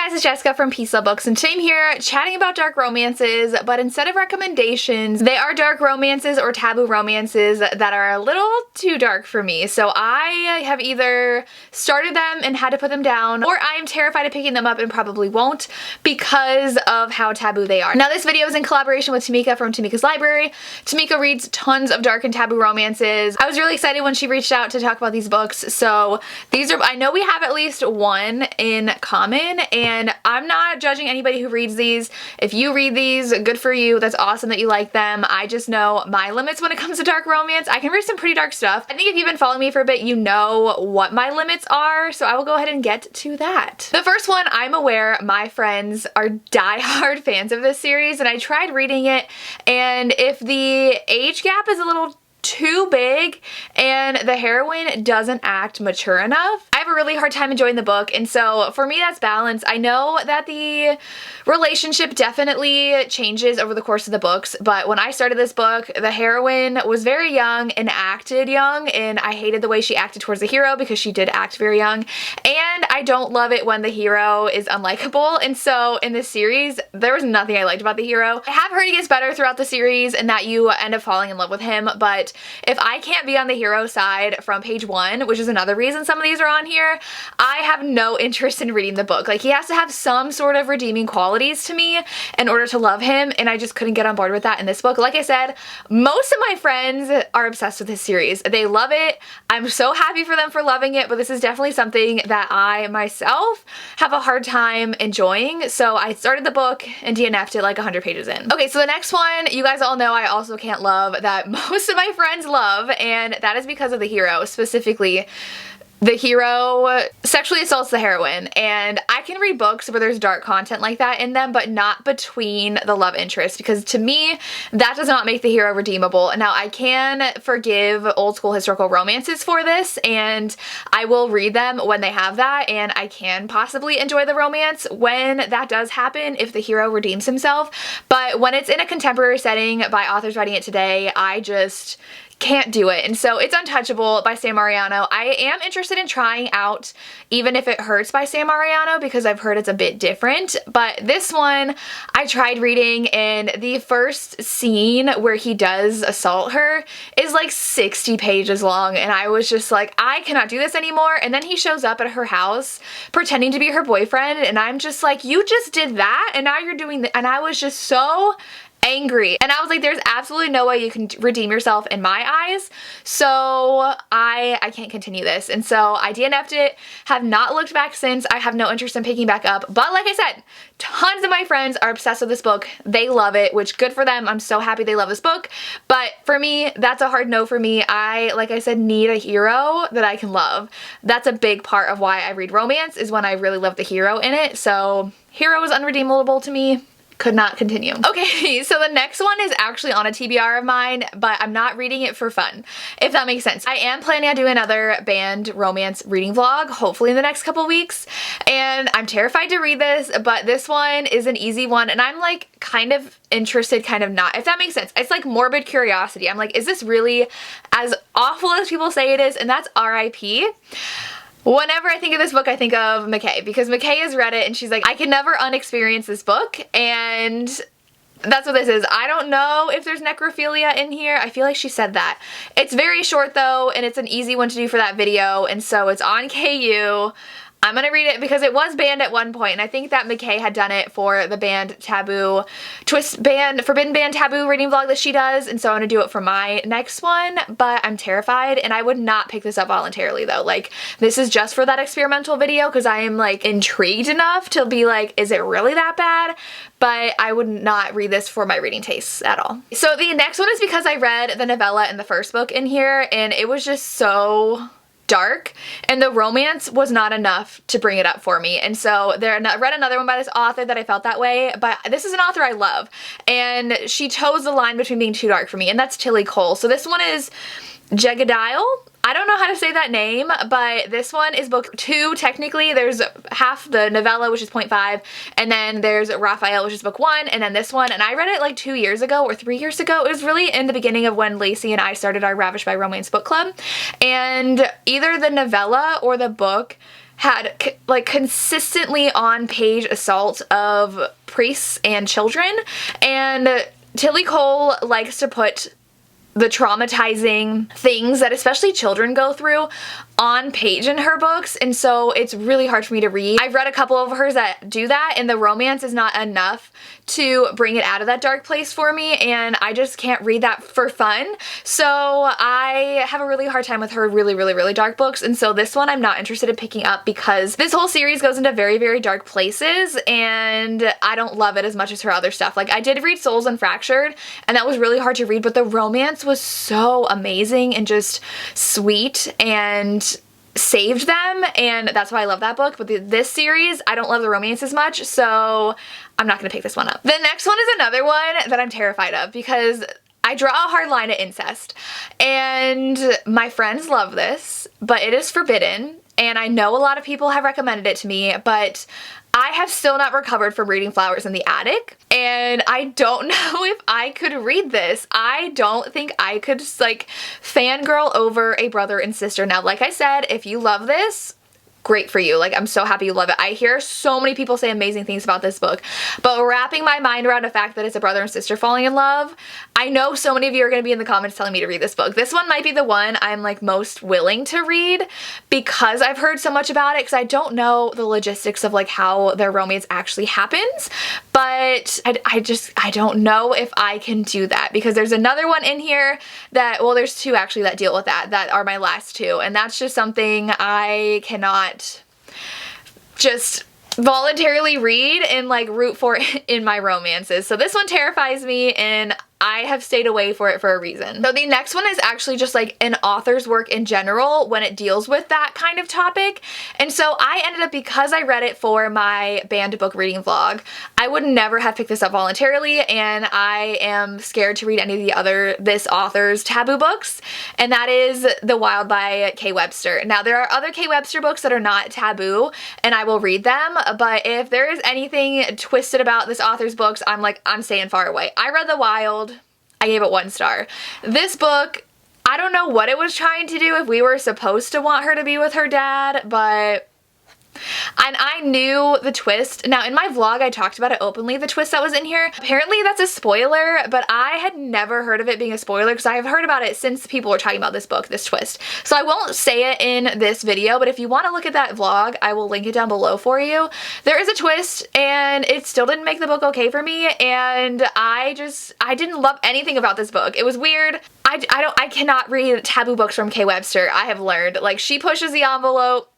Hey guys, it's Jessica from Peace Love Books, and today I'm here chatting about dark romances, but instead of recommendations, they are dark romances or taboo romances that are a little too dark for me. So I have either started them and had to put them down, or I am terrified of picking them up and probably won't because of how taboo they are. Now this video is in collaboration with Temecka from Temecka's library. Temecka reads tons of dark and taboo romances. I was really excited when she reached out to talk about these books, so these are, I know we have at least one in common, and I'm not judging anybody who reads these. If you read these, good for you. That's awesome that you like them. I just know my limits when it comes to dark romance. I can read some pretty dark stuff. I think if you've been following me for a bit, you know what my limits are, so I will go ahead and get to that. The first one, I'm aware my friends are diehard fans of this series, and I tried reading it, and if the age gap is a little too big and the heroine doesn't act mature enough, I have a really hard time enjoying the book. And so for me, that's balance. I know that the relationship definitely changes over the course of the books, but when I started this book, the heroine was very young and acted young, and I hated the way she acted towards the hero because she did act very young, and I don't love it when the hero is unlikable. And so in this series, there was nothing I liked about the hero. I have heard he gets better throughout the series and that you end up falling in love with him, but if I can't be on the hero side from page 1, which is another reason some of these are on here, I have no interest in reading the book. Like, he has to have some sort of redeeming qualities to me in order to love him, and I just couldn't get on board with that in this book. Like I said, most of my friends are obsessed with this series. They love it. I'm so happy for them for loving it, but this is definitely something that I myself have a hard time enjoying. So I started the book and DNF'd it like 100 pages in. Okay, so the next one, you guys all know I also can't love, that most of my friends love, and that is because of the hero. Specifically, the hero sexually assaults the heroine, and I can read books where there's dark content like that in them, but not between the love interest, because to me, that does not make the hero redeemable. Now, I can forgive old school historical romances for this, and I will read them when they have that, and I can possibly enjoy the romance when that does happen if the hero redeems himself. But when it's in a contemporary setting by authors writing it today, I just can't do it. And so it's Untouchable by Sam Mariano. I am interested in trying out Even If It Hurts by Sam Mariano because I've heard it's a bit different, but this one I tried reading, and the first scene where he does assault her is like 60 pages long, and I was just like, I cannot do this anymore. And then he shows up at her house pretending to be her boyfriend, and I'm just like, you just did that and now you're doing that. And I was just so angry, and I was like, there's absolutely no way you can redeem yourself in my eyes, so I can't continue this. And so I DNF'd it, have not looked back since. I have no interest in picking back up, but like I said, tons of my friends are obsessed with this book. They love it, which good for them. I'm so happy they love this book, but for me, that's a hard no for me. Like I said, need a hero that I can love. That's a big part of why I read romance, is when I really love the hero in it. So hero is unredeemable to me. Could not continue. Okay, so the next one is actually on a TBR of mine, but I'm not reading it for fun, if that makes sense. I am planning on doing another banned romance reading vlog, hopefully in the next couple weeks, and I'm terrified to read this, but this one is an easy one, and I'm like kind of interested, kind of not, if that makes sense. It's like morbid curiosity. I'm like, is this really as awful as people say it is? And that's R.I.P. Whenever I think of this book, I think of McKay, because McKay has read it and she's like, I can never unexperience this book, and that's what this is. I don't know if there's necrophilia in here. I feel like she said that. It's very short though, and it's an easy one to do for that video, and so it's on KU. I'm gonna read it because it was banned at one point, and I think that McKay had done it for the banned taboo, forbidden banned taboo reading vlog that she does, and so I'm gonna do it for my next one, but I'm terrified, and I would not pick this up voluntarily though. Like, this is just for that experimental video because I am like intrigued enough to be like, is it really that bad? But I would not read this for my reading tastes at all. So the next one is because I read the novella in the first book in here, and it was just so dark, and the romance was not enough to bring it up for me. And so I read another one by this author that I felt that way, but this is an author I love, and she toes the line between being too dark for me, and that's Tilly Cole. So this one is Jegadile. I don't know how to say that name, but this one is book 2 technically. There's half the novella, which is 0.5, and then there's Raphael, which is book 1, and then this one, and I read it like 2 years ago or 3 years ago. It was really in the beginning of when Lacey and I started our Ravished by Romance book club, and either the novella or the book had like consistently on page assault of priests and children, and Tilly Cole likes to put the traumatizing things that especially children go through on page in her books, and so it's really hard for me to read. I've read a couple of hers that do that, and the romance is not enough to bring it out of that dark place for me, and I just can't read that for fun. So I have a really hard time with her really dark books, and so this one I'm not interested in picking up because this whole series goes into very dark places, and I don't love it as much as her other stuff. Like, I did read Souls Unfractured, and that was really hard to read, but the romance was so amazing and just sweet and saved them, and that's why I love that book. But this series, I don't love the romance as much, so I'm not gonna pick this one up. The next one is another one that I'm terrified of because I draw a hard line at incest, and my friends love this, but it is forbidden, and I know a lot of people have recommended it to me, but I have still not recovered from reading Flowers in the Attic, and I don't know if I could read this. I don't think I could just like fangirl over a brother and sister. Now, like I said, if you love this, great for you. Like, I'm so happy you love it. I hear so many people say amazing things about this book, but wrapping my mind around the fact that it's a brother and sister falling in love, I know so many of you are going to be in the comments telling me to read this book. This one might be the one I'm like most willing to read because I've heard so much about it, because I don't know the logistics of like how their romance actually happens, but I don't know if I can do that, because there's another one in here that, well, there's two actually that deal with that are my last two, and that's just something I cannot just voluntarily read and like root for in my romances. So this one terrifies me, and I have stayed away for it for a reason. So the next one is actually just like an author's work in general when it deals with that kind of topic. And so I ended up, because I read it for my banned book reading vlog, I would never have picked this up voluntarily, and I am scared to read any of this author's taboo books, and that is The Wild by K Webster. Now, there are other K Webster books that are not taboo, and I will read them, but if there is anything twisted about this author's books, I'm staying far away. I read The Wild. I gave it 1 star. This book, I don't know what it was trying to do, if we were supposed to want her to be with her dad, but and I knew the twist. Now, in my vlog, I talked about it openly, the twist that was in here. Apparently, that's a spoiler, but I had never heard of it being a spoiler because I have heard about it since people were talking about this book, this twist. So I won't say it in this video, but if you want to look at that vlog, I will link it down below for you. There is a twist, and it still didn't make the book okay for me, and I didn't love anything about this book. It was weird. I cannot read taboo books from K Webster. I have learned, like, she pushes the envelope,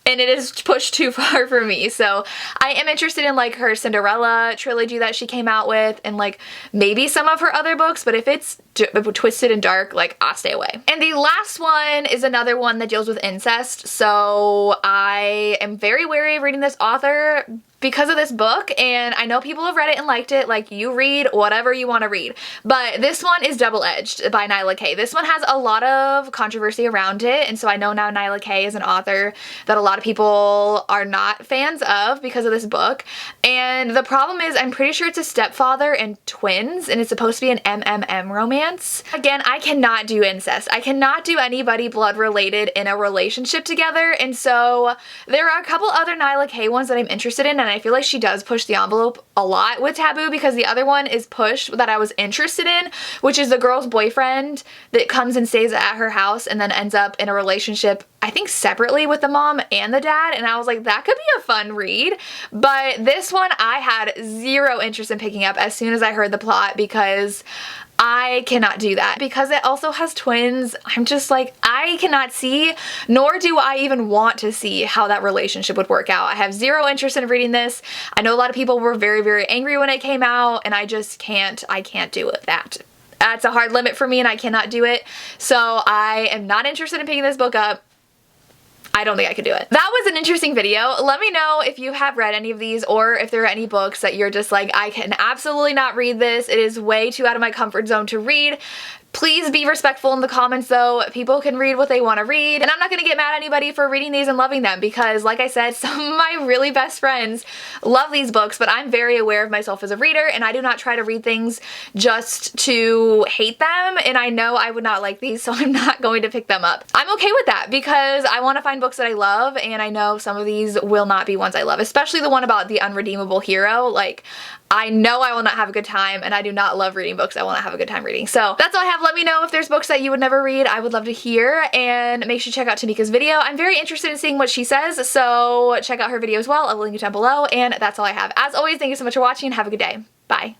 and it is pushed too far for me. So I am interested in like her Cinderella trilogy that she came out with, and like maybe some of her other books, but if it's twisted and dark, like, I'll stay away. And the last one is another one that deals with incest. So I am very wary of reading this author because of this book, and I know people have read it and liked it. Like, you read whatever you want to read, but this one is Double Edged by Nyla K. This one has a lot of controversy around it, and so I know now Nyla K is an author that a lot of people are not fans of because of this book. And the problem is, I'm pretty sure it's a stepfather and twins, and it's supposed to be an MMM romance. Again, I cannot do incest. I cannot do anybody blood related in a relationship together, and so there are a couple other Nyla K ones that I'm interested in, and I feel like she does push the envelope a lot with taboo, because the other one is Push that I was interested in, which is the girl's boyfriend that comes and stays at her house and then ends up in a relationship, I think separately, with the mom and the dad, and I was like, that could be a fun read. But this one I had zero interest in picking up as soon as I heard the plot, because I cannot do that. Because it also has twins, I'm just like, I cannot see, nor do I even want to see how that relationship would work out. I have zero interest in reading this. I know a lot of people were very angry when it came out, and I just can't, I can't do it. That's a hard limit for me, and I cannot do it. So I am not interested in picking this book up. I don't think I could do it. That was an interesting video. Let me know if you have read any of these, or if there are any books that you're just like, I can absolutely not read this. It is way too out of my comfort zone to read. Please be respectful in the comments though. People can read what they want to read, and I'm not going to get mad at anybody for reading these and loving them because, like I said, some of my really best friends love these books, but I'm very aware of myself as a reader, and I do not try to read things just to hate them, and I know I would not like these, so I'm not going to pick them up. I'm okay with that because I want to find books that I love, and I know some of these will not be ones I love, especially the one about the unredeemable hero. Like, I know I will not have a good time, and I do not love reading books I will not have a good time reading. So that's all I have. Let me know if there's books that you would never read. I would love to hear, and make sure to check out Temecka's video. I'm very interested in seeing what she says, so check out her video as well. I'll link it down below, and that's all I have. As always, thank you so much for watching, and have a good day. Bye.